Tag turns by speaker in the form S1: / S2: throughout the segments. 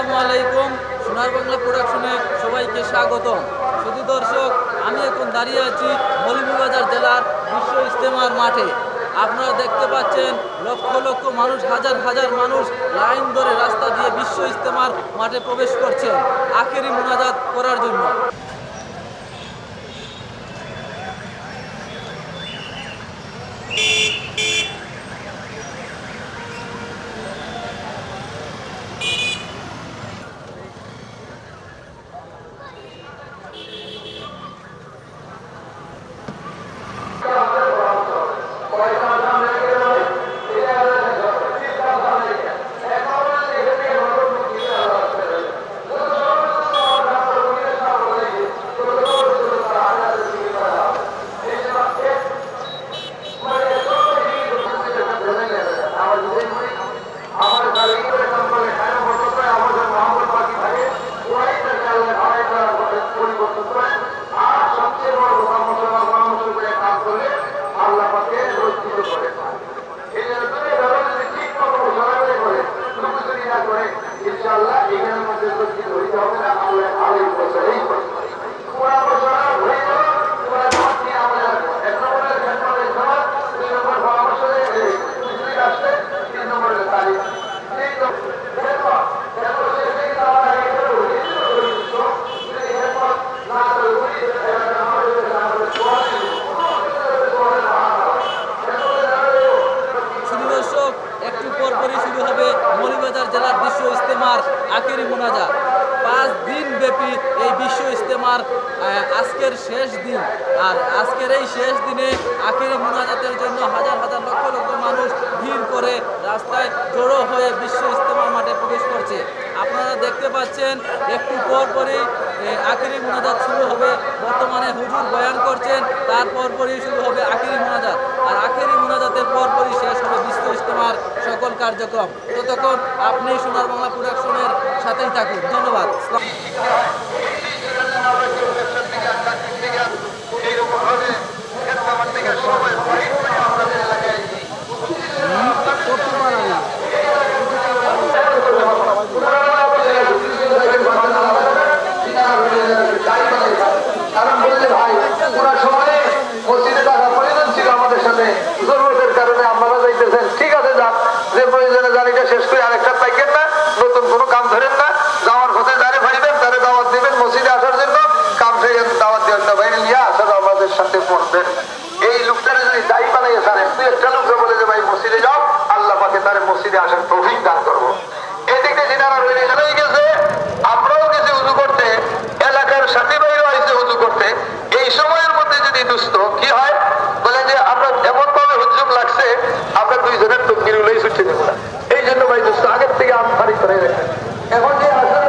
S1: আসসালামু আলাইকুম। সোনার বাংলা প্রোডাকশনে সবাইকে স্বাগতম। শুধু দর্শক, আমি এখন দাঁড়িয়ে আছি মৌলভীবাজার জেলার বিশ্ব ইজতেমার মাঠে। আপনারা দেখতে পাচ্ছেন লক্ষ লক্ষ মানুষ, হাজার হাজার মানুষ লাইন ধরে রাস্তা দিয়ে বিশ্ব ইজতেমার মাঠে প্রবেশ করছেন আখেরি মুনাজাত করার জন্য।
S2: ইনশাআল্লাহ এখানের মধ্যে উপস্থিত হইতে হবে না। আল্লাহ আলাই বছরেই পুরা বছর হয়ে গেল, পুরা ঘর নিয়ে আমাদের এক নম্বরের ঘটনার সমাজ, 2 নম্বর পরামর্শে আসছে, 3 নম্বরের তারিখ
S1: একটু পরপরই শুরু হবে মৌলভীবাজার জেলার বিশ্ব ইজতেমার আখেরি মোনাজাত। 5 দিন ব্যাপী এই বিশ্ব ইজতেমার আজকের শেষ দিন। আর আজকের এই শেষ দিনে আখেরি মোনাজাতের জন্য হাজার হাজার লক্ষ লক্ষ মানুষ ভিড় করে রাস্তায় জড়ো হয়ে বিশ্ব ইজতেমার মাঠে প্রবেশ করছে। আপনারা দেখতে পাচ্ছেন একটু পরপরই আখেরি মোনাজাত শুরু হবে। বর্তমানে হুজুর বয়ান করছেন, তার পরপরই শুরু হবে আখেরি মোনাজাত। আর আখেরি মোনাজাতের পরপরই শেষ হবে বিশ্ব ইজতেমার সকল কার্যক্রম। ততক্ষণ আপনি সোনার বাংলা প্রোডাকশনের সাথেই থাকুন। ধন্যবাদ।
S2: কারণ বললে ভাই পুরা সময়ে মসজিদে টাকা প্রয়োজন ছিল আমাদের সাথে, জরুরতের কারণে আপনারা যাইতেছেন, ঠিক আছে যান, যে প্রয়োজনে জানিটা শেষ করে আরেকটা পাইকেন না, নতুন কোনো কাম ধরেন না, যাওয়ার পথে যারে ভাইবেন তারে দাওয়াত দিবেন মসজিদে আসার জন্য, কাম থেকে দাওয়াত দেওয়ার না ভাই নিয়ে আসার আমাদের সাথে পড়বেন। এই লোকটারে যদি দায়ী বানাইয়ে ছাড়েন, তুই একটা লোককে বলে যে ভাই মসজিদে যাও, আল্লাহ পাকে তারে মসজিদে আসার তৌফিক দান করবো। এই দিকে যিনারা রয়ে গেছে, আমরাও গেছি উজু করতে, এলাকার সাথী ভাইরাও আইছে উজু করতে। এই সময়ের মধ্যে যদি দুস্থ কি হয় বলেন যে আমরা এমন ভাবে হুজুম লাগছে, আমরা 2 জনের টুকরি উলেই ছুটে দেবো না। এই জন্য ভাই দুস্থ আগের থেকে আমফারি করে রেখে এখন যে আসলে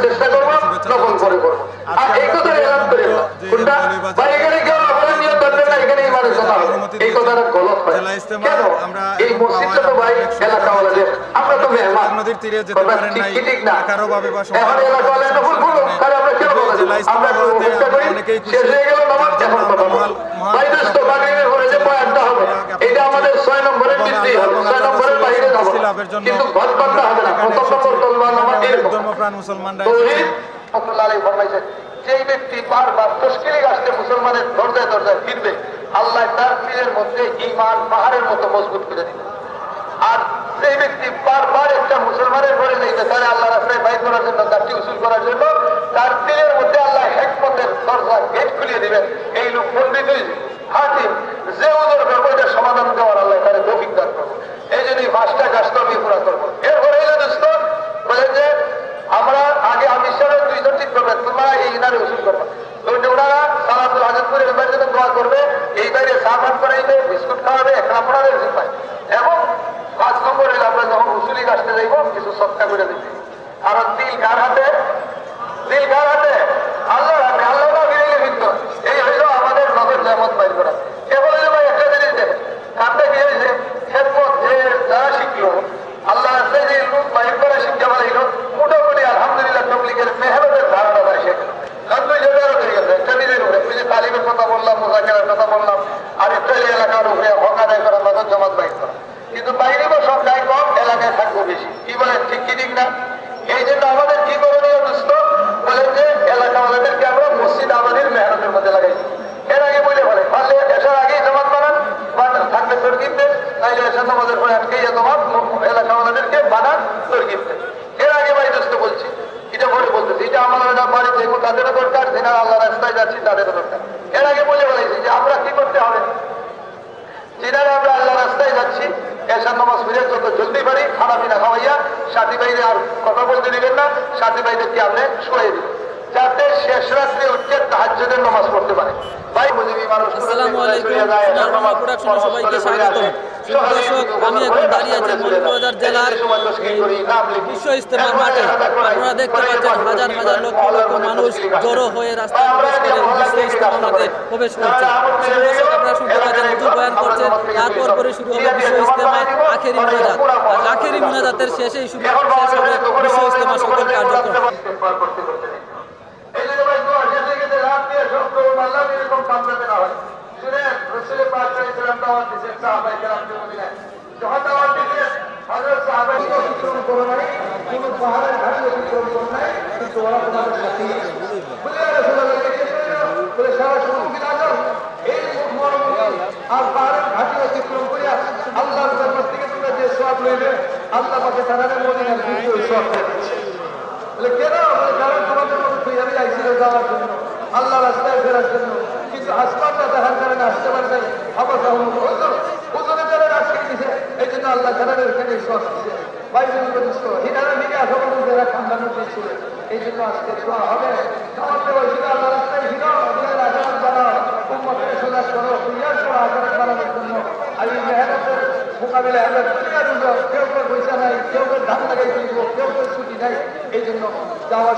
S2: চেষ্টা করবো নকল করে করবো। আর এই কথা এলান করে এই কথাটা গলত হয় কেন? এই মসজিদটা তো ভাই এলাকাওয়ালাদের, আমরা তো মেহমান,
S3: নদীর তীরে যেতে পারেন নাই কারো ভাবে বা
S2: এখন এলাকাওয়ালা নকল করলো, তাহলে আমরা কেন বলবো? আমরা চেষ্টা করি শেষ হয়ে গেল নামাজ, এখন কথা বলবো ভাই দোস্ত মাগরিবের পরে যে বয়ানটা হবে এটা আমাদের 6 নম্বরের বৃদ্ধি হবে, 6 নম্বরের বাইরে যাব, কিন্তু ঘর বান্ধা হবে না। প্রথম নম্বর তলবা নামাজ এরকম
S3: ধর্মপ্রাণ মুসলমানরা
S2: আল্লাহ ফরমাইছেন যেই ব্যক্তি বারবার মুশকিলে আসতে মুসলমানের দরজায় দরজায় ফিরবে, আল্লাহ তার দিলের মধ্যে ঈমান পাহাড়ের মতো মজবুত করে দিবে। আর সেই ব্যক্তি বারবার একটা মুসলমানের ঘরে যাইতে, তাহলে আল্লাহ রাস্তায় বাইর করার জন্য করাইবে, বিস্কুট খাওয়াবে, একটা আপনাদের জিম্মায়। এবং 5 নম্বর হইলে আমরা যখন উসুলি গাছতে যাইব কিছু সৎকা করে দিতে। কারণ দিল কার হাতে? আল্লাহর হাতে। আল্লাহ না ফিরে কিন্তু এই হইল আমাদের নগর নেয়ামত বাইর করা। কেবল হইল ভাই একটা জিনিস দেখেন, কামটা কি হয়েছে? খেদমত যে যারা শিখলো, আল্লাহ রাস্তায় যে লোক বাইর করে শিক্ষা বানাইল, মোটামুটি আলহামদুলিল্লাহ তবলিগের মেহনতের ধারণা দেয় সেখানে। কারণ দুই জায়গায় আরো হয়ে গেছে, একটা নিজের উপরে ওই যে তালিমের কথা বললাম, মোজাকেরার কথা বললাম, আর একটা এলাকার উপরে হক আদায় করা, নগদ জমাত বাইর করা। কিন্তু বাইরে বা সংখ্যায় কম, এলাকায় থাকবো বেশি। কি বলেন, ঠিক কি ঠিক না? এই জন্য আমাদের কি করণীয় দোস্ত? বলেন যে এলাকাওয়ালাদেরকে আমরা মসজিদ আমাদের মেহনতের মধ্যে লাগাই। এর আগে বলে পারলে এসার আগেই জমাত বানান, থাকলে তরকিব দেন, নাইলে এসার নামাজের পরে আটকে জমাত এলাকাওয়ালাদেরকে বানান, তরকিব দেন। এর আগে ভাই দোস্ত বলছি, এটা বলে বলতেছি, এটা আমাদের বাড়ি যেগুলো তাদেরও দরকার, যেটা আল্লাহ রাস্তায় যাচ্ছি তাদেরও দরকার। এর আগে বলে বলেছি যে আমরা কি করতে হবে, যেনারা আমরা আল্লাহ রাস্তায় যাচ্ছি, এসার নামাজ ফিরে যত জলদি পারি খানা পিনা খাওয়াইয়া সাথী ভাইরে আর কথা বলতে দিবেন না, সাথী ভাইদেরকে আপনি শুয়ে দিন, যাতে শেষ রাত্রে উঠে তাহাজ্জুদের নামাজ পড়তে পারে। ভাই মুজিবি মানুষ
S1: আসসালামু আলাইকুম, নরমাল প্রোডাকশনে সবাইকে স্বাগতম। দর্শক, আমি এখন দাঁড়িয়ে আছি মৌলভীবাজার জেলার বিশ্ব ইজতেমার মাঠে। আপনারা দেখতে পাচ্ছেন হাজার হাজার লক্ষ লক্ষ মানুষ জড়ো হয়ে রাস্তায় প্রবেশ করে বিশ্ব ইজতেমার মাঠে প্রবেশ করছে। দর্শক, আপনারা শুনতে পাচ্ছেন হুজুর বয়ান করছেন, তারপর পরে শুরু হবে বিশ্ব ইজতেমার আখেরি মুনাজাত। আর আখেরি মুনাজাতের শেষেই শুরু শেষ হবে বিশ্ব ইজতেমার সকল কার্যক্রম।
S2: আল্লাহ পাকে তারা মদিনার দ্বিতীয় সব কেন? কারণ তোমাদের মতো তৈরি আইছিল যাওয়ার জন্য, আল্লাহ রাস্তায় ফেরার জন্য, কিন্তু আসমানটা দেখার কারণে আসতে পারে নাই। আবার হুজুরের যারা আজকে দিছে, এই জন্য আল্লাহ জানাবের এখানে সব দিচ্ছে। বাইবেল বলিষ্ঠ হিনারা নিকে আসা পর্যন্ত যারা খান্দানো দিয়েছিল, এই জন্য আজকে শোয়া হবে। আমাদের বলছিল আল্লাহ রাস্তায় হিনো দিনের আচরণ বানাও, উম্মতকে সোনার করো, দুনিয়ার সহ আচরণ বানানোর জন্য। আর এই মেহনতের মোকাবিলায় আমরা দুনিয়া দিব, কেউ কেউ পয়সা নাই, কেউ কেউ ধান লাগাই দিব, কেউ কেউ ছুটি নাই। এই জন্য যাওয়ার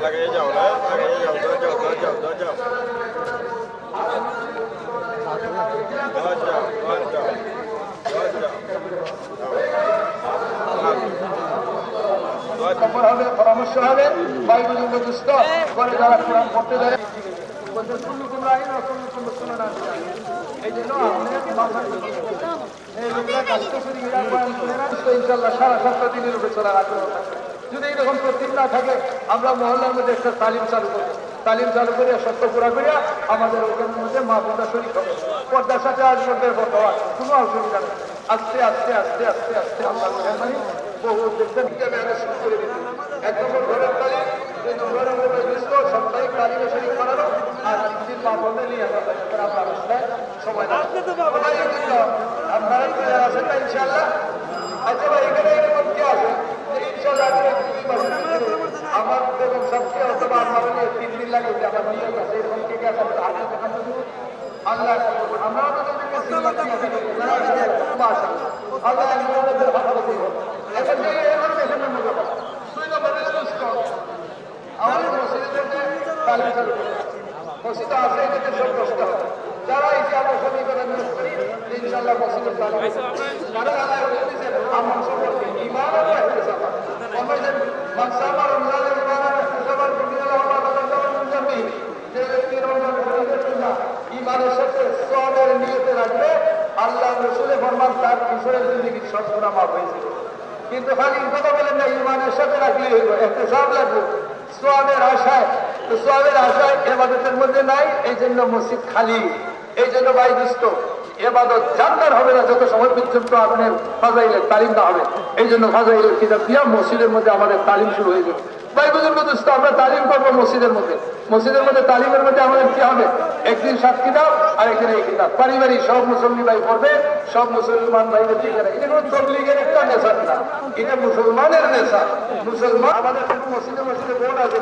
S3: লাগিয়ে যাও,
S2: হবে, পরামর্শ হবে। বাইবেল দুষ্ট করে যারা কোরআন পড়তে দেয়, এই জন্য ইনশাল্লাহ সারা 7 দিনের উপরে চলার আগ্রহ থাকে। যদি এইরকম প্রতীক না থাকে, আমরা মহল্লার মধ্যে একটা তালিম চালু করি, তালিম চালু করে সত্য পুরা করিয়া আমাদের ওখানের মধ্যে মা বোনরা শরীর হবে, পর্দার সাথে আসবে, কোনো অসুবিধা নেই। আস্তে আস্তে আস্তে আস্তে আস্তে আমরা বহু দেখতে শুরু করে দিচ্ছি। 1 নম্বর ঘরের তালিম, 2 নম্বরের মধ্যে বিস্ত সাপ্তাহিক তালিমে শরীর করানো, আর 3 মা বোনদের নিয়ে আমরা রাস্তায় সময় না আপনারা আছেন না ইনশাল্লাহ। আচ্ছা ভাই, এখানে এরকম কে আছে ইনশাল্লাহ আমার এবং সবকে অথবা আমার 3 দিন লাগে আমার নিয়োগ আছে, এরকম কে কে আছে আল্লাহ আমরা আমাদের মসজিদ আছে, এটাতে সব কষ্ট হয়। যারা এসে আমরা সমীকরণ নিয়োগ করি ইনশাল্লাহ মসজিদের কারণ আল্লাহ বলতেছেন আমার সম্পর্কে ইমান ইমানের সাথে সওয়াবের নিয়তে রাখলে আল্লাহ রসুলে ফরমান তার কিশোরের জিন্দেগির সব গুনাহ মাফ হয়েছিল। কিন্তু খালি কথা বলেন না, ইমানের সাথে রাখলেই হইব, ইহতিসাব লাগবে সওয়াবের আশায়। তো সওয়াবের আশায় ইবাদতের মধ্যে নাই, এই জন্য মসজিদ খালি। এই জন্য ভাই দোস্ত, এবাদত জানতার হবে না যত সময় পর্যন্ত আপনার ফাজাইলের তালিম না হবে। এই জন্য ফাজাইলের কিতাব দিয়া মসজিদের মধ্যে আমাদের তালিম শুরু হয়ে যাবে। ভাই বুজুর্গ দোস্ত, আমরা তালিম করবো মসজিদের মধ্যে। মসজিদের মধ্যে তালিমের মধ্যে আমাদের কি হবে? একদিন 7 কিতাব আর একদিন এই কিতাব। পারিবারিক সব মুসল্লি ভাই পড়বে, সব মুসলমান ভাইদের ঠিক আছে। এটা কোনো তবলিগের একটা নেশা না, এটা মুসলমানের নেশা। মুসলমান আমাদের কিন্তু মসজিদে মসজিদে বোর্ড আছে,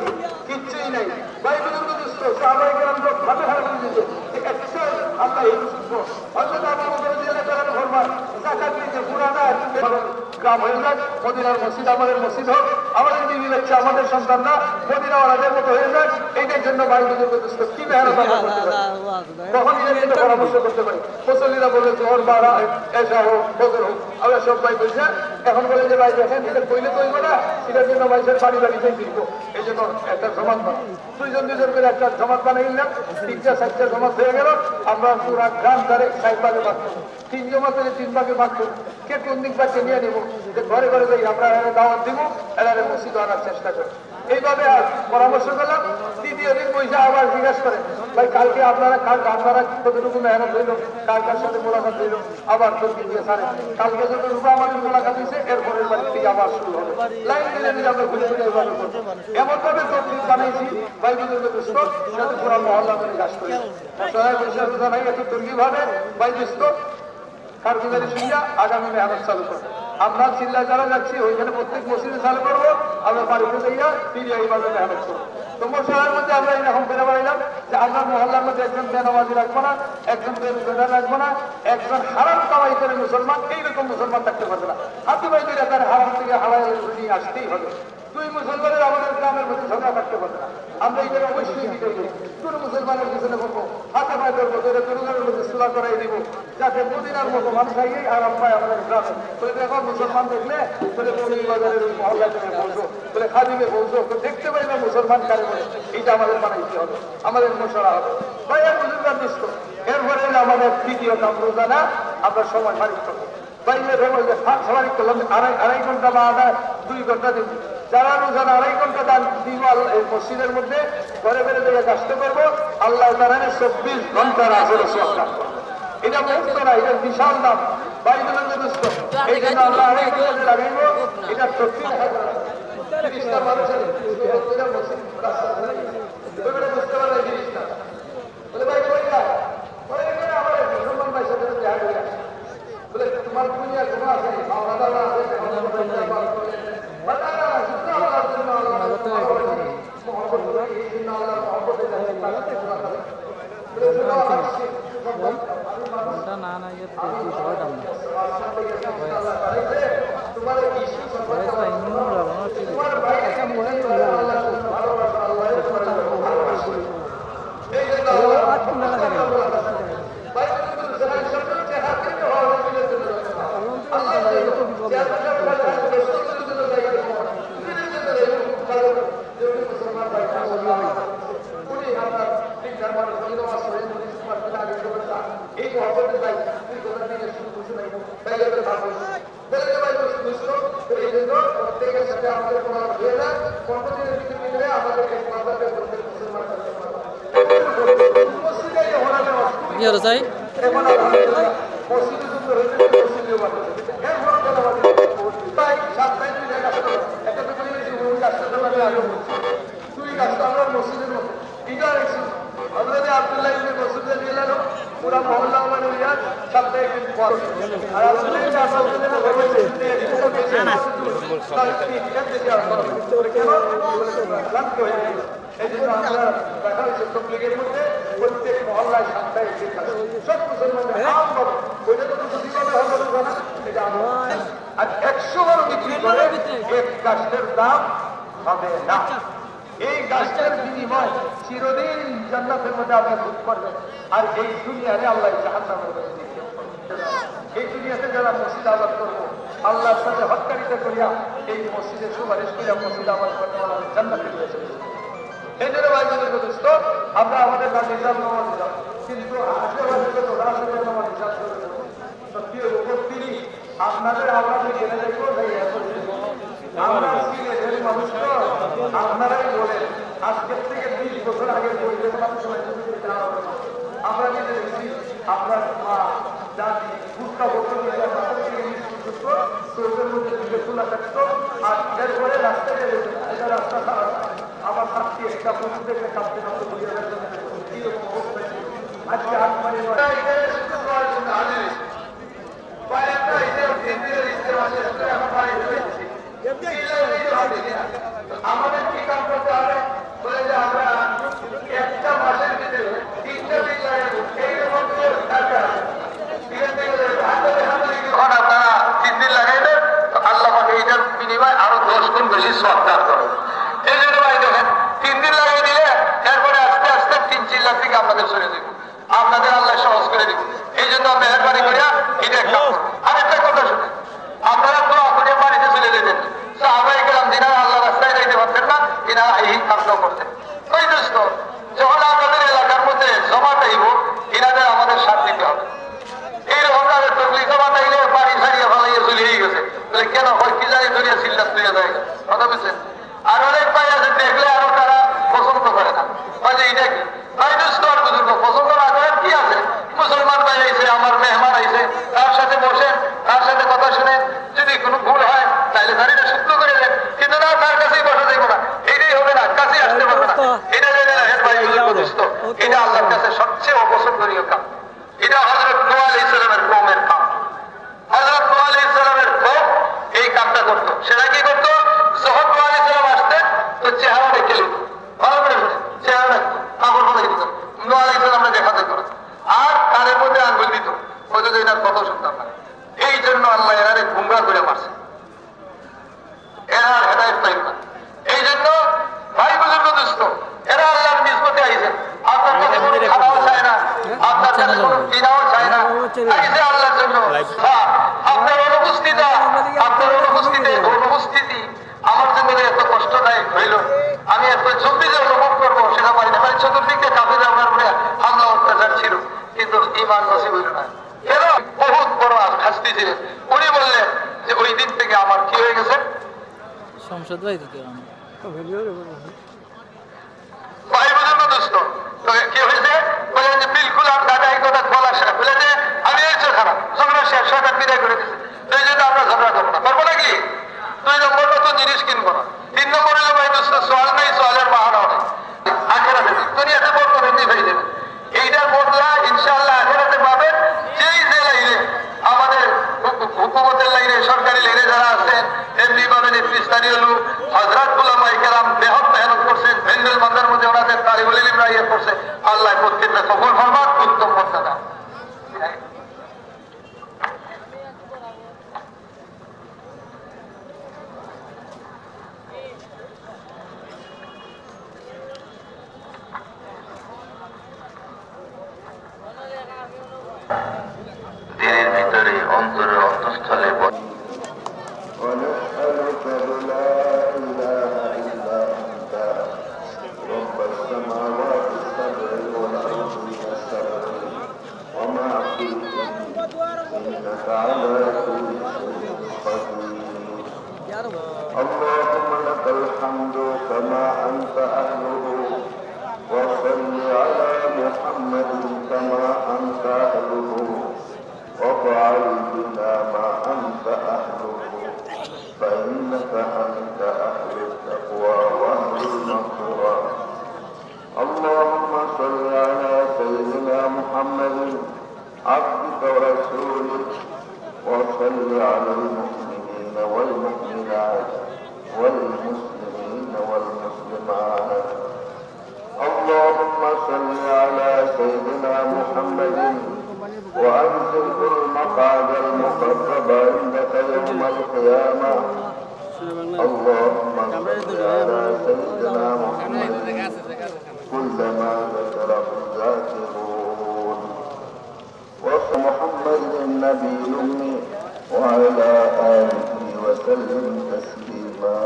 S2: কিচ্ছুই নাই। ভাই বুজুর্গ দোস্ত, সাহাবায়ে কেরাম লোক ভাবে হারা করে দিত একটা আল্লাহ এই শুদ্ধ হযরত আবু বকর রাদিয়াল্লাহু তাআলা ফরমান যাকাত দিতে পুরানা গ্রাম হয়ে যাক, মদিনার মসজিদ আমাদের মসজিদ হোক, আমাদের বিবি বাচ্চা আমাদের সন্তানরা মদিনাওয়ালাদের মতো হয়ে যাক। এইটার জন্য ভাই বুজুর্গ দোস্ত কি মেহনত আমরা করতে পারি, তখন এদের সাথে পরামর্শ করতে পারি। মুসল্লিরা বলে জোহর বাড়া এসা হোক ফজর হোক, আমরা সব ভাই বলছে। এখন বলে যে ভাই দেখেন এটা কইলে তো হইব না, এটার জন্য ভাইসের বাড়ি বাড়িতেই দিব। এই জন্য একটা জমাত বানাই, দুইজন করে একটা জমাত বানাই নিলাম, 3-4 জমাত হয়ে গেল। আমরা পুরা গ্রাম ধারে 6 ভাগে ভাগ করবো, 3 জমাতে 3 ভাগে ভাগ করবো। কে কোন দিক পাচ্ছে নিয়ে নিবো, ঘরে ঘরে যাই আমরা দাওয়াত দিব, এরা মসজিদ আনার চেষ্টা করি। এইভাবে পরামর্শ করলাম। দ্বিতীয় দিন পয়সা আবার জিজ্ঞাসা করেন, ভাই কালকে আপনারা কতটুকু মেহনত হইল, কার কার সাথে মোলাকাত হইল, আবার তর্কি দিয়ে সারে কালকে যতটুকু আমাদের মোলাকাত হয়েছে এরপরের বাড়ি থেকে আবার শুরু হবে। লাইন মিলে মিলে আমরা ঘুরে ঘুরে এভাবে করবো। এমন ভাবে তর্কি বানাইছি ভাই বুজুর্গ দোস্ত, যাতে পুরা মহল্লা করে কাজ করি। অসহায় পয়সা রোজা নাই, এত তর্কি ভাবে ভাই দোস্ত কারগুজারি শুনিয়া আগামী মেহনত চালু করবো। আমরা চিল্লা যারা যাচ্ছি ওইখানে প্রত্যেক মসজিদে চালু করবো, আমরা বাড়িতে যাইয়া ফিরে এইভাবে মেহনত করবো। তো মশলার মধ্যে আমরা এরকম ফেরে বাড়াইলাম যে আমরা মহল্লার মধ্যে একজন বেনামাজি রাখবো না, একজন বেরোজগার রাখবো না, একজন হারাম কামাই করে মুসলমান এইরকম মুসলমান থাকতে পারবে না। হাতি ভাই করে তার হারাম থেকে হালাল নিয়ে আসতেই হবে। 2 মুসলমানের আমাদের গ্রামের মধ্যে ঝগড়া থাকতে পারবে না। আমরা এই জায়গায় অবশ্যই বিজয় করি, কোন মুসলমানের পিছনে করবো, হাতে পায়ে ধরবো, তরুণের মধ্যে সুলা করাই দিব, যাতে মদিনার মতো মানুষ আগে আরাম পায় আমাদের গ্রামে। বলে দেখো মুসলমান দেখলে বলে মৌলী বাজারের মহল্লা থেকে বলছো, বলে খাদিমে বলছো, দেখতে পাই না মুসলমান কারে বলে। এইটা আমাদের বানাইতে হবে, আমাদের মশলা হবে। ভাই আর মুসলমান নিষ্ঠ। এরপরে আমাদের তৃতীয় কাম রোজানা আমরা সময় ফারিক করবো। বাইরে ফারিক করলাম আড়াই ঘন্টা বা 2 ঘন্টা দিব। যারা রোজানা 2.5 ঘন্টা দান দিব মসজিদের মধ্যে, ঘরে বেড়ে থেকে কাজতে করবো, আল্লাহ তাআলা 24 ঘন্টার আসর সোয়াব। এটা মুক্ত না, এটা বিশাল দাম। বাইবেলের দোস্ত, এই জন্য আমরা 2.5 ঘন্টা লাগাইবো। এটা 30টা মানুষের মসজিদ বুঝতে পারলে জিনিসটা বলে ভাই আমার মুসলমান ভাই সাথে দেখা করে আসে, বলে তোমার দুনিয়া কোনো আছে খাওয়া দাওয়া আছে
S1: চাই
S2: পুরা মহল্লা মানে সপ্তাহে পর এই জন্য আমরা দেখা হয়েছে তবলিগের মধ্যে প্রত্যেক মহল্লায় সপ্তাহে সব মুসলমানদের ওইটা তো কিভাবে হবে না, এটা আর 100 বার বিক্রি করে এক গাছের দাম হবে না। এই গাছের বিনিময় চিরদিন জান্নাতের মধ্যে আপনি ভোগ করবেন। আর এই দুনিয়ারে আল্লাহ জাহান্নামের মধ্যে দিবেন। এই দুনিয়াতে যারা মসজিদ আবাদ করবো, আল্লাহর সাথে হত্যারিতা করিয়া এই মসজিদের সুপারিশ করিয়া মসজিদ আবাদ করতে আমাদের জান্নাতে দিয়েছে। এই জন্য ভাইদের দোস্ত, আমরা আমাদের কাছে হিসাব নামাজ দিলাম, কিন্তু আশেপাশে যত রাষ্ট্রের নামাজ হিসাব করে দেবো সত্যি তিনি আপনাদের আমাদের জেনে দেখবো আমরা সিলেটের মানুষ তো আপনারাই বলেন আজকের থেকে 20 বছর আগে পরিবেশ আমরা নিজে দেখছি আপনার মা ফুটটা বছর চোখের মধ্যে দিকে খোলা থাকতো আর এরপরে রাস্তায় গেলে এটা রাস্তা খারাপ আমার কাছে একটা পশু দেখে কাঁপতে কাঁপতে বুঝে কিরকম অবস্থা ছিল আজকে হাত মারি আমাদের কি কাম করতে হবে বলে যে আমরা একটা মাসের ভিতরে 3টা দিন লাগাবো এইরকম যখন আপনারা 3 দিন লাগাইবেন আল্লাহ এইটার বিনিময় আরো 10 গুণ বেশি সরকার করে এই জন্য ভাই দেখেন 3 দিন লাগাই দিলে এরপরে আস্তে আস্তে 3-4 লাখ থেকে আপনাদের চলে দেবো আপনাদের আল্লাহ সহজ করে দিব এই জন্য মেহরবানি করিয়া এটা একটা আরেকটা কথা শুনে আপনারা তো আপনাদের বাড়িতে চলে যেতেন সাহাবায়ে কেরাম যিনারা আল্লাহ রাস্তায় যাইতে পারতেন না এনারা এই কাজটা করতেন ওই দোস্ত যখন আপনাদের এলাকার মধ্যে জমা চাইব এনাদের আমাদের সাথ দিতে হবে এইরকম ভাবে তবলিগ জমা চাইলে বাড়ি ছাড়িয়ে ফেলাইয়া চলিয়েই গেছে কেন হয় কি জানি ধরিয়া চিল্লাস তুইয়া যায় কথা বুঝছেন আর অনেক ভাই আছে দেখলে আরো তারা পছন্দ করে না যে এটা কি ভাই দোস্ত আর বুঝুন পছন্দ না করেন কি আছে মুসলমান ভাই আইছে আমার মেহমান আইছে তার সাথে বসেন তার সাথে কথা শুনেন যদি কোনো ভুল হয় তাহলে দাঁড়িয়ে শুদ্ধ করে দেন কিন্তু না তার কাছেই বসা যাইব না এটাই হবে না কাছে আসতে পারবে না এটা জেনে রাখেন ভাই বুঝুন দোস্ত এটা আল্লাহর কাছে সবচেয়ে অপছন্দনীয় কাম এটা হযরত নূহ আলাইহিস সালামের কওমের কাম হযরত নূহ আলাইহিস সালামের কওম এই কামটা করত সেটা কি করত যখন নূহ আলাইহিস সালাম আসতেন তো চেহারা দেখে নিত ভালো করে শুনে চেহারা কাপড় পরে দিত নূহ আলাইহিস সালামকে দেখাতে করে আর কানের মধ্যে আঙ্গুল দিত ওই যে এটার কথা শুনতাম না এই জন্য আল্লাহ এরারে গুমরা করে মারছে এরা হেদায়েত পাইল না এই জন্য ভাই বুজুর্গ দোস্ত এরা আল্লাহর নিসবতে আইছেন আপনার কাছে কোনো খানাও চায় না আপনার কাছে কোনো কিনাও চায় না আইছে আল্লাহর জন্য আপনার অনুপস্থিতি আমার জন্য এত কষ্টদায়ক হইল আমি এত জলদি যে অনুভব করবো সেটা পারি না মানে চতুর্দিকে কাফের আমার উপরে হামলা অত্যাচার ছিল কিন্তু ঈমান নসিব হইল না কেন বহুত বড় শাস্তি ছিলেন উনি বললেন যে ওই দিন থেকে আমার কি হয়ে গেছে
S1: সংসদ ভাই দিতে
S2: ভাই বুঝুন দোস্ত কি হয়েছে বলে যে বিলকুল আর দাদা এই কথা বলা শেষ বলে যে আমি হয়েছে খারাপ ঝগড়া শেষ সরকার বিদায় করে দিচ্ছে এই জন্য আমরা ঝগড়া করবো না করবো নাকি 2 নম্বর নতুন জিনিস কিনবো না 3 নম্বর হলো ভাই দোস্ত সোয়াল নাই সোয়ালের বাহানাও নেই আখেরাতে দুনিয়াতে বর্তমান এমনি হয়ে যাবে এইটার বদলা ইনশাআল্লাহ আখেরাতে পাবেন যেই যে লাইনে আমাদের হুকুমতের লাইনে সরকারি লাইনে যারা আছেন এমনি পাবেন স্থানীয় লোক হযরত উলামায়ে কেরাম বেহদ মেহনত করছেন বেঙ্গল বান্দার মধ্যে ওনাদের তালিবুল ইলমরা ইয়ে করছে আল্লাহ প্রত্যেকটা কবুল ফরমান উত্তম মর্যাদা দিনের ভিতরে অন্তরে অন্তঃস্থলে
S4: ونسألك بلا إله إلا أنت رب السماوات السبع والأرض السبع وما فيهن إنك على كل شيء قدير اللهم لك الحمد كما أنت أهله وصل على محمد كما أنت أهله وافعل بنا ما أنت أهله فإنك أنت أهل التقوى وأهل المغفرة اللهم صل على سيدنا محمد عبدك ورسولك وصل على المؤمنين والمؤمنات والمسلمين والمسلمات اللهم صل على سيدنا محمد وأنزله المقعد المقرب عندك يوم القيامة اللهم صل على سيدنا محمد كلما ذكره الذاكرون ومحمد النبي الأمي وعلى آله وسلم تسليما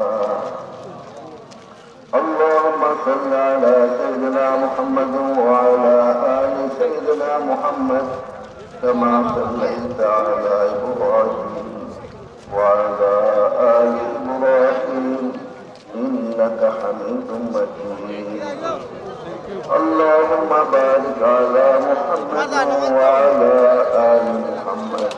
S4: اللهم صل على سيدنا محمد وعلى آل سيدنا محمد كما صليت على إبراهيم وعلى آل إبراهيم إنك حميد مجيد اللهم بارك على محمد وعلى آل محمد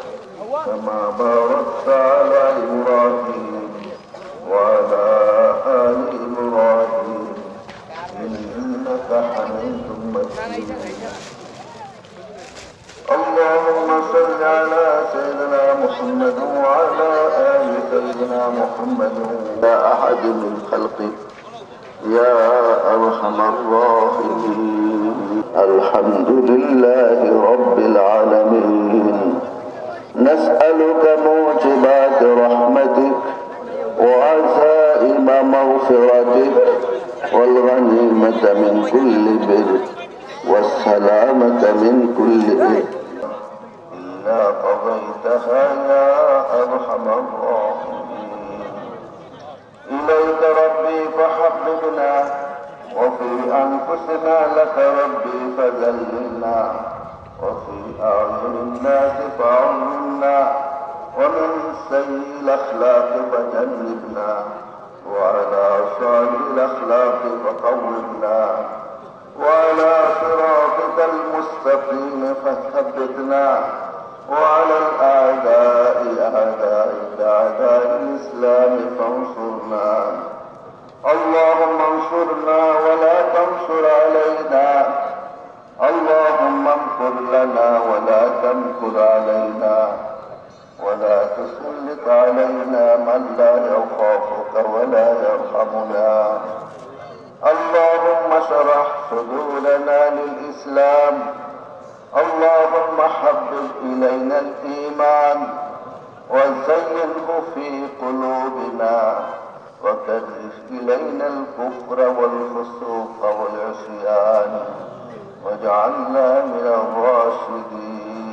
S4: سيدنا محمد لا أحد من خلقك يا أرحم الراحمين. الحمد لله رب العالمين. نسألك موجبات رحمتك وعزائم مغفرتك والغنيمة من كل بر والسلامة من كل إثم إلا قضيتها يا أرحم الراحمين. إليك ربي فحببنا وفي أنفسنا لك ربي فذللنا وفي أعين الناس فعلمنا ومن سيء الأخلاق فجنبنا وعلى صالح الأخلاق فقومنا وعلى صراطك المستقيم فثبتنا وعلى الأعداء أعداء الإسلام فانصرنا. اللهم انصرنا ولا تنصر علينا. اللهم انصر لنا ولا تنصر علينا ولا تسلط علينا من لا يخافك ولا يرحمنا. اللهم اشرح صدورنا للإسلام. اللهم حبب إلينا الإيمان وزينه في قلوبنا وكره إلينا الكفر والفسوق والعصيان واجعلنا من الراشدين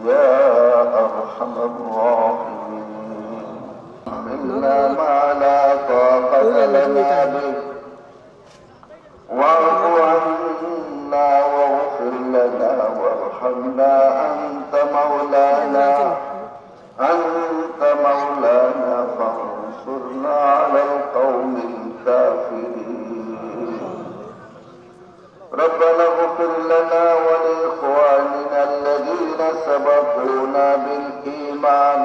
S4: يا أرحم الراحمين. حملنا ما لا طاقة لنا به واعف عنا واغفر لنا وارحمنا. أنت مولانا فانصرنا على القوم الكافرين. ربنا اغفر لنا ولإخواننا الذين سبقونا بالإيمان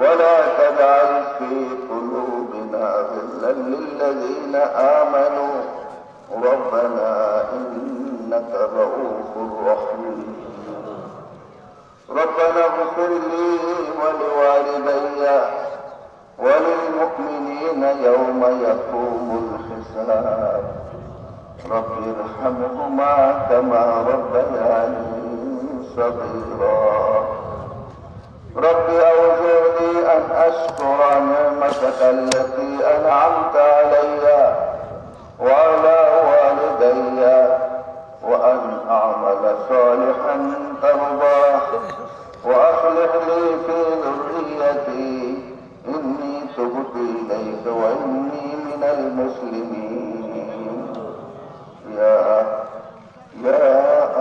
S4: ولا تجعل في قلوبنا غلا للذين آمنوا ربنا إنك رؤوف رحيم. ربنا اغفر لي ولوالدي وللمؤمنين يوم يقوم الحساب. رب ارحمهما كما ربياني صغيرا. رب أوزعني أن أشكر نعمتك التي أنعمت علي وعلى والدي وأن أعمل صالحا ترضاه وأصلح لي في ذريتي إني تبت إليك وإني من المسلمين يا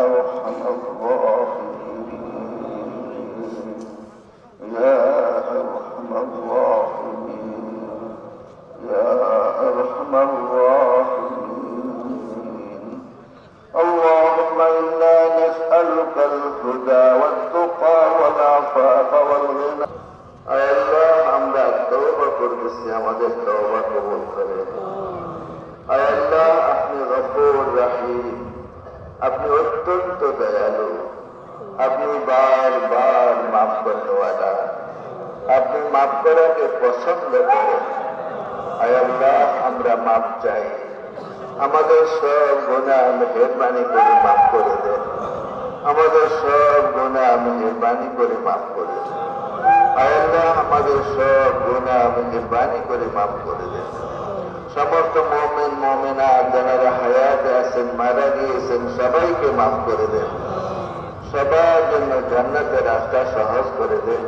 S4: أرحم الراحمين يا أرحم الراحمين يا أرحم الراحمين. اللهم إنا نسألك الهدى والتقى والعفاف والغنى. أي الله আমরা তওবা করতেছি, আমাদের তওবা কবুল করে। আয় আল্লাহ, আপনি গফুর রহিম, আপনি অত্যন্ত দয়ালু, আপনি বারবার মাফ করনেওয়ালা, আপনি মাফ করাকে পছন্দ করেন। আয় আল্লাহ, আমরা মাফ চাই, আমাদের সব গুনাহ মেহেরবানি করে মাফ করে দেন। আমাদের সব গুনাহ মেহেরবানি করে মাফ করে দেন। আয় আল্লাহ, আমাদের সব গুনাহ মেহেরবানি করে মাফ করে দেন। সমস্ত মুমিন মুমিনাত যারা হায়াতে আছেন, মারা গিয়েছেন, সবাইকে মাফ করে দেন। সবার জন্য জান্নাতের রাস্তা সহজ করে দেন।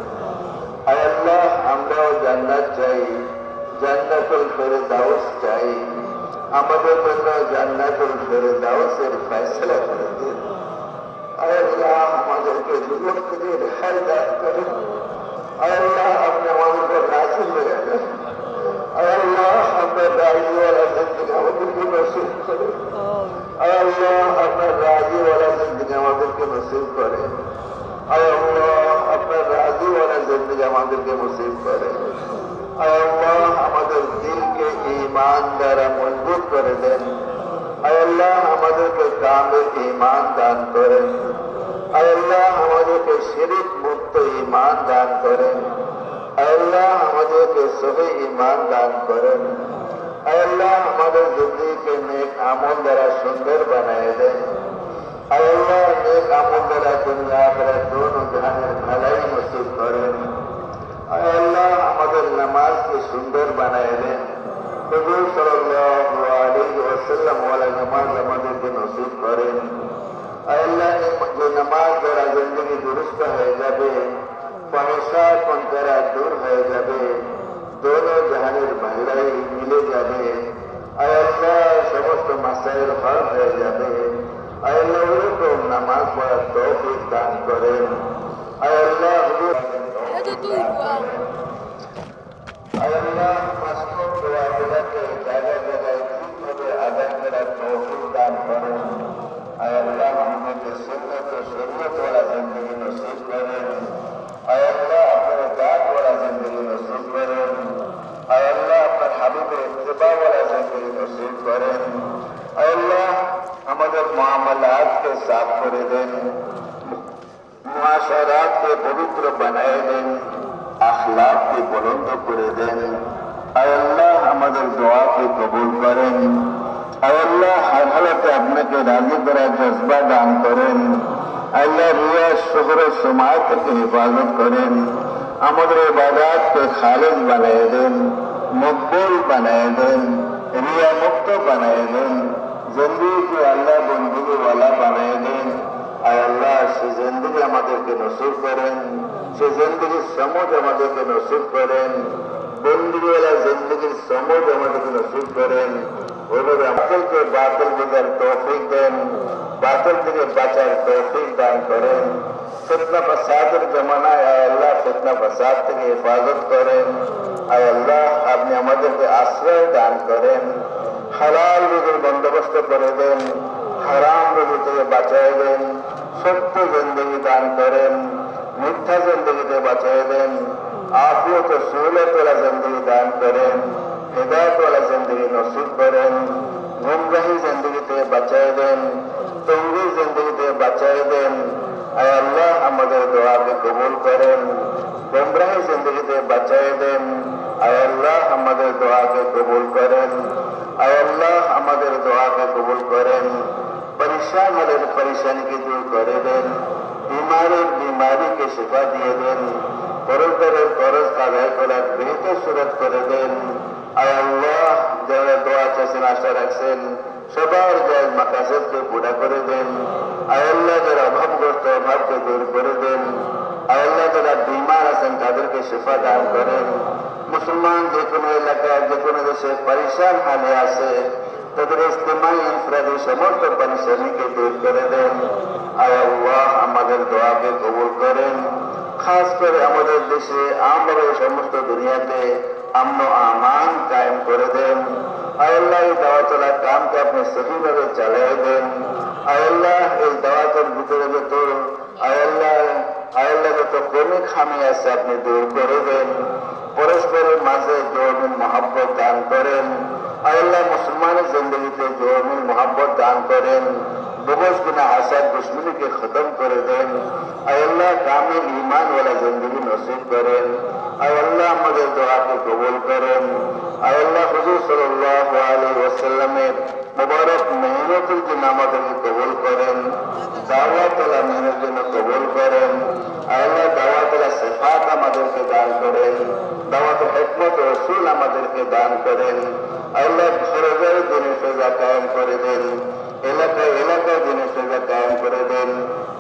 S4: আয় আল্লাহ, আমরাও জান্নাত চাই, জান্নাতুল ফেরদাউস চাই। আমাদের জন্য জান্নাতুল ফেরদাউসের ফয়সালা করে দিন। আয় আল্লাহ, আমাদেরকে জীবন থেকে রেহাই দান করেন। আয় আল্লাহ, আপনি আমাদেরকে রাজি হয়ে যান। আয় আল্লাহ, আপনার রাজিওয়ালা জিন্দেগি আমাদেরকে নসিব করেন। আয় আল্লাহ, আপনার রাজিওয়ালা জিন্দেগি আমাদেরকে নসিব করেন। আয় আল্লাহ, আপনার রাজিওয়ালা জিন্দেগি আমাদেরকে নসিব করেন। আয় আল্লাহ, আমাদের দিলকে ঈমান দ্বারা মজবুত করে দেন। আয় আল্লাহ, আমাদেরকে কামিল ঈমান দান করেন। আয় আল্লাহ, আমাদেরকে শিরক মুক্ত ঈমান দান করেন। আল্লাহ আমাদেরকে সহি ঈমান দান করেন। আল্লাহ আমাদের জিন্দেগিকে নেক আমল দ্বারা সুন্দর বানায় দেন। আল্লাহ নেক আমল দ্বারা দুনিয়া আখিরাত দোনো জাহানের ভালাই নসিব করেন। আল্লাহ আমাদের নামাজকে সুন্দর বানায় দেন। হুজুর সাল্লাল্লাহু আলাইহি ওয়াসাল্লাম ওয়ালা নামাজ আমাদেরকে নসিব করেন। আল্লাহ যে নামাজ দ্বারা জিন্দেগি দুরুস্ত হয়ে যাবে, ফাহিশা মুনকারাত দূর হয়ে যাবে, দোনো জাহানের ভালাই মিলে যাবে। আল্লাহ সমস্ত মাসাইল হল হয়ে যাবে। আল্লাহ ওরকম নামাজ পড়ার তৌফিক দান করেন। আল্লাহ আল্লাহ মাসনুন দোয়াগুলোকে জায়গায় জায়গায় ঠিকভাবে আদায় করার তৌফিক দান করেন। আল্লাহ আমাদেরকে সুন্নাত ও শরীয়ত ওয়ালা জিন্দেগি নসিব করেন। আল্লাহ আপনার দাঁত ওয়ালা জিন্দেগি নসিব করেন। আল্লাহ আপনার হাবিবের ইত্তেবা ওয়ালা জিন্দেগি নসিব করেন। আল্লাহ আমাদের মুআমালাতকে সাফ করে দেন, মুআশারাতকে পবিত্র বানায় দেন, আখলাককে বুলন্দ করে দেন। আল্লাহ আমাদের দোয়াকে কবুল করেন। আল্লাহ হর হালতে আপনাকে রাজি করার জজবা দান করেন। আল্লাহ রিয়া শোহরত সুমাত থেকে হেফাজত করেন। আমাদের ইবাদতকে খালিস বানায় দেন, মকবুল বানায় দেন, রিয়া মুক্ত বানায় দেন। জিন্দেগি আল্লাহ বন্ধুকে ওয়ালা বানায় দেন। আল্লাহ সে জিন্দেগি আমাদেরকে নসিব করেন, সে জিন্দেগির সমঝ আমাদেরকে নসিব করেন। বন্ধুওয়ালা জিন্দেগির সমঝ আমাদেরকে নসিব করেন। ওইভাবে আমাদেরকে বাতিল বোঝার তৌফিক দেন, বাতিল থেকে বাঁচার তৌফিক দান করেন। ফিতনা ফাসাদের জমানায় আল্লাহ ফিতনা ফাসাদ থেকে হেফাজত করেন। আল্লাহ আপনি আমাদেরকে আশ্রয় দান করেন। হালাল রুজির বন্দোবস্ত করে দেন, হারাম রুজি থেকে বাঁচায় দেন। সত্য জিন্দেগি দান করেন, মিথ্যা জিন্দেগিতে বাঁচায় দেন। আফিয়ত ও সুহূলত ওয়ালা জিন্দেগি দান করেন। হিদায়াত ওয়ালা জিন্দেগি নসিব করেন। গুমরাহি জিন্দেগি থেকে বাঁচায় দেন, টঙ্গি জিন্দেগি থেকে বাঁচায় দেন। আয় আল্লাহ আমাদের দোয়াকে কবুল করেন। গুমরাহি জিন্দেগি থেকে বাঁচায় দেন। আয় আল্লাহ আমাদের দোয়াকে কবুল করেন। আয় আল্লাহ আমাদের দোয়াকে কবুল করেন। পরেশান হলেন পরেশানিকে দূর করে দেন। বিমারের বিমারিকে শিফা দিয়ে দেন। করজদারের করজ আদায় করার বেহতর সুরত করে দেন। আয় আল্লাহ যারা দোয়া চাচ্ছেন, আশা রাখছেন, সবার জায়েজ মাকাসিদকে পুরা করে দেন। আয় আল্লাহ যারা অভাবগ্রস্ত অভাবকে দূর করে দেন। আয় আল্লাহ যারা বিমার আছেন তাদেরকে শিফা দান করেন। মুসলমান যে কোনো এলাকায় যে কোনো দেশে পরেশান হালে আছে, তাদের ইজতিমাই ইনফরাদি সমস্ত পরেশানিকে দূর করে দেন। আয় আল্লাহ আমাদের দোয়াকে কবুল করেন। খাস করে আমাদের দেশে আমরা সমস্ত দুনিয়াতে আমন আমান কায়েম করে দেন। আয় আল্লাহ এই দাওয়াতের কামকে আপনি সঠিকভাবে চালিয়ে দেন। আয় আল্লাহ এই দাওয়াতের ভিতরে যত আয় আল্লাহ যত কমি খামি আছে আপনি দূর করে দেন। পরস্পরের মাঝে জোরমিল মহাব্বত দান করেন। আয় আল্লাহ মুসলমানের জিন্দগিতে জোরমিল মহাব্বত দান করেন। বুগজ গুনা হাসাদ দুশ্মনীকে খতম করে দেন। আয় আল্লাহ কামিল ঈমান ওয়ালা জিন্দগি নসিব করেন। আয় আল্লাহ আমাদের দোয়াকে কবুল করেন। আয় আল্লাহ হুজুর সাল্লাল্লাহু আলাইহি ওয়াসাল্লামের মুবারক মেহনতের জন্য আমাদেরকে কবুল করেন। দাওয়াত ওয়ালা মেহনতের জন্য কবুল করেন। আয় আল্লাহ দাওয়াত ওয়ালা সিফাত আমাদেরকে দান করেন। দাওয়াত হিকমত ও উসুল আমাদেরকে দান করেন। আয় আল্লাহ ঘরে ঘরে দিনের ফেজা কায়েম করে দেন। এলাকায় এলাকায় দিনের ফেজা কায়েম করে দেন।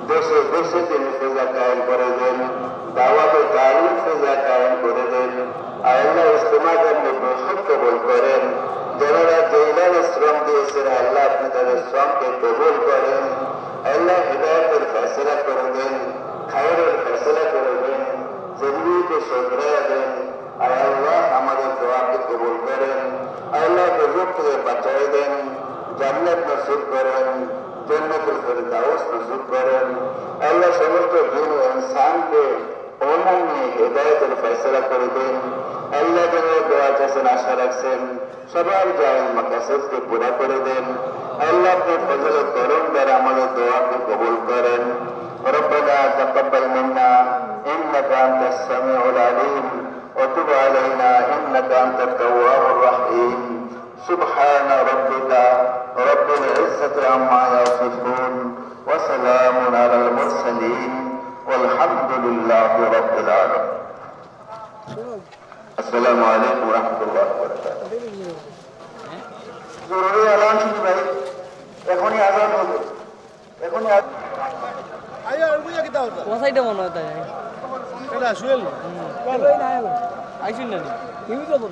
S4: দেশে দেশে দিনের ফেজা কায়েম করে দেন। দাওয়াতে তালিম ফেজা কায়েম করে দেন। আয় আল্লাহ ইস্তেমাকে আপনি বহুত কবুল করেন। যারা জেলারে শ্রম দিয়েছেন আল্লাহ আপনি তাদের শ্রমকে কবুল করেন। আল্লাহ হিদায়াতের ফয়সালা করে দেন, খায়রের ফয়সালা করে দেন, জিন্দগিকে শুধরাইয়া দেন। আয় আল্লাহ আমাদের দোয়াকে কবুল করেন। আল্লাহ গজব থেকে বাঁচাই দেন, জান্নাত নসিব করেন, জান্নাতুল ফিরদাউস নসিব করেন। আল্লাহ সমস্ত জিন ও ইনসানকে ওনার নিয়ে হিদায়াতের ফয়সালা করে দেন। আল্লাহ যারা দোয়া চাচ্ছেন, আশা রাখছেন, সবার জায়েজ মাকাসিদকে পুরা করে দেন। আল্লাহ আপনি ফজল ও করম দ্বারা আমাদের দোয়াকে কবুল করেন। ربنا تقبل منا إنك أنت السميع العليم وتب علينا إنك أنت التواب الرحيم سبحان ربك رب العزة عما يصفون وسلام على المرسلين والحمد لله رب العالمين السلام عليكم ورحمة الله وبركاته জরুরি এলান শুনি ভাই এখনই আজান হবে এখনই
S5: কোথায়টা মনে হয় তাই আইসুন না নিউজ তো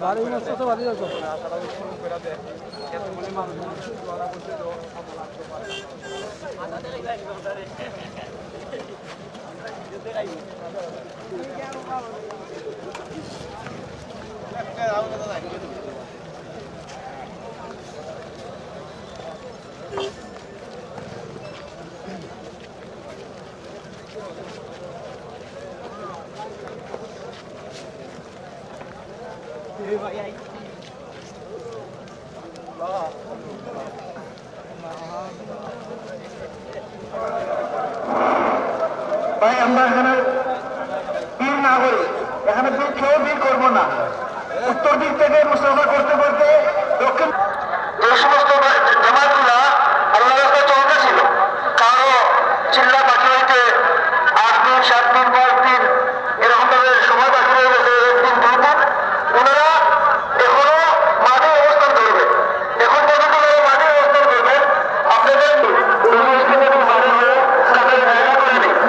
S5: বাড়ি মাস তো বাড়ি যাচ্ছ
S4: ভাই আমরা এখানে ভিড় না করি এখানে কেউ ভিড় করবো না উত্তর দিক থেকে মুসলমান করতে করতে দক্ষিণ যে সমস্ত জামাতগুলা আল্লাহ রাস্তায় চলতেছিল কারো চিল্লা বাকি হইতে 8 দিন 7 দিন 5 দিন এরকম ভাবে সময় বাকি হয়ে গেছে 1 দিন 2 দিন ওনারা এখনো মাঠে অবস্থান করবে এখন পর্যন্ত মাঠে অবস্থান করবেন আপনাদের মাঠে হয়ে তাদের জায়গা করে নেই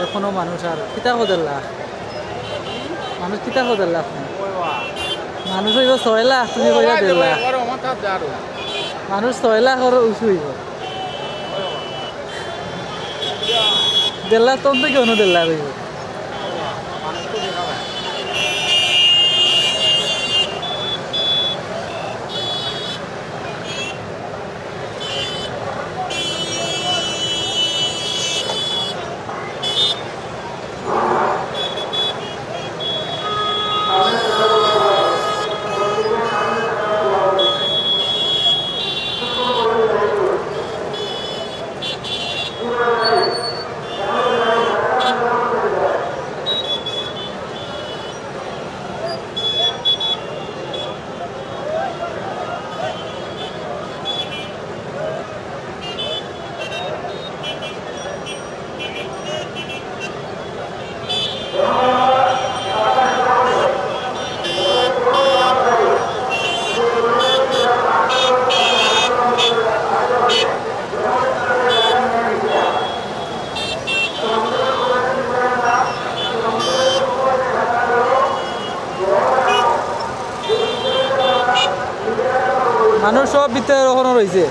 S5: এখনো মানুষ আর কিতা হদের লাখ মানুষ কিতা হদের লাখ মানুষ হইব 6 লাখ তুমি কইরা 1.5 লাখ মানুষ 6 লাখ আর উঁচু হইব 1.5 লাখ তো কেউ 1.5 লাখ হইব মানুষ সব ভিতরে ওখানে রয়েছে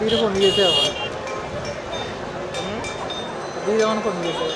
S5: ভিড় কমে গেছে এখন ভিড় এখন কমে গেছে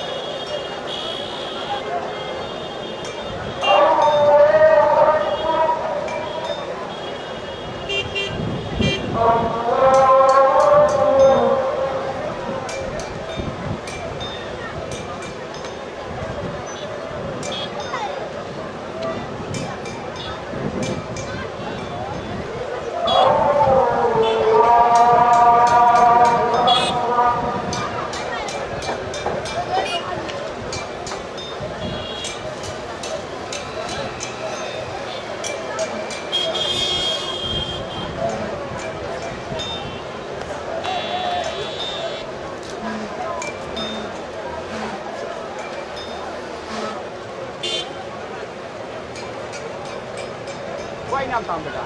S3: Quay năm tầm được à?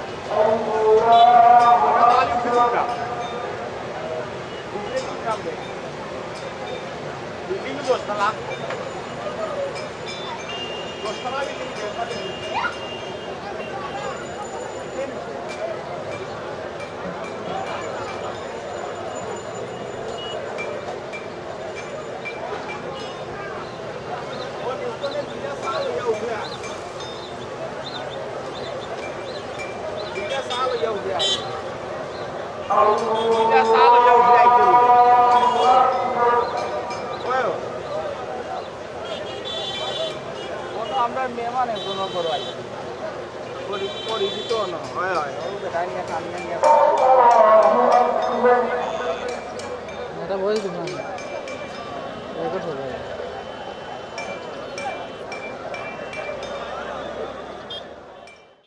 S3: Bao nhiêu phút cả? Ini dua setengah. Dua setengah ini আমরা মেহমান একজন বড় আই পরিচিত না হয় হয় ও বেটা নিয়ে কামিয়ে নিয়ে
S5: এটা বলছি না রেকর্ড হবে